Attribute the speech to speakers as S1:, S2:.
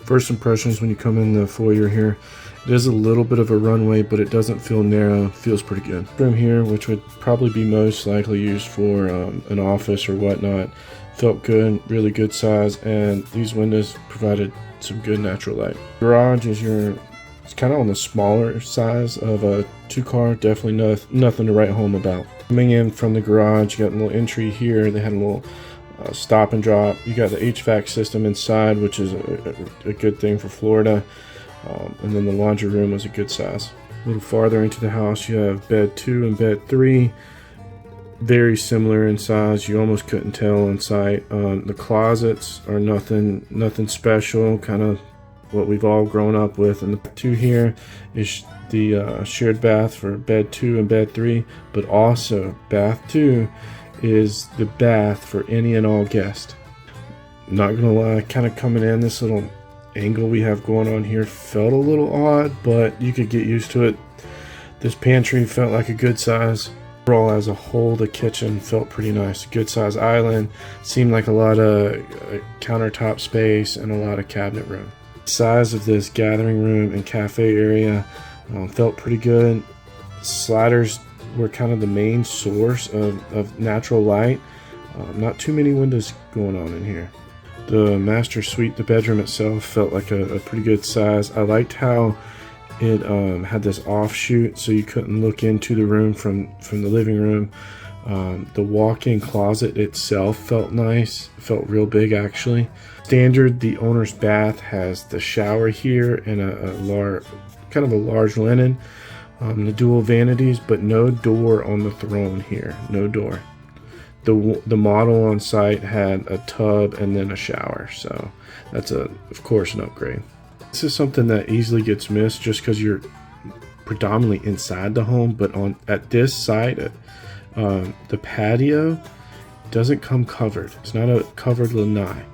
S1: First impressions when you come in the foyer here, it is a little bit of a runway, but it doesn't feel narrow. Feels pretty good. Room here, which would probably be most likely used for an office or whatnot, felt good, really good size, and these windows provided some good natural light. Garage is it's kind of on the smaller size of a 2-car. Definitely nothing to write home about. Coming in from the garage, you got a little entry here. They had a little stop and drop. You got the HVAC system inside, which is a good thing for Florida. And then the laundry room was a good size. A little farther into the house, you have bed 2 and bed 3. Very similar in size. You almost couldn't tell on sight. The closets are nothing special. Kind of what we've all grown up with. And the 2 here is the shared bath for bed 2 and bed 3. But also, bath 2 is the bath for any and all guests. Not gonna lie, kind of coming in, this little angle we have going on here felt a little odd, but you could get used to it. This pantry felt like a good size. Overall, as a whole, the kitchen felt pretty nice. Good size island, seemed like a lot of countertop space and a lot of cabinet room. The size of this gathering room and cafe area felt pretty good. Sliders were kind of the main source of natural light. Not too many windows going on in here. The master suite, the bedroom itself, felt like a pretty good size. I liked how it had this offshoot, so you couldn't look into the room from the living room. The walk-in closet itself felt nice. It felt real big, actually. Standard, the owner's bath has the shower here and a large linen. The dual vanities, but no door on the throne here. No door. The model on site had a tub and then a shower, so that's of course an upgrade. This is something that easily gets missed just because you're predominantly inside the home, but at this site, the patio doesn't come covered. It's not a covered lanai.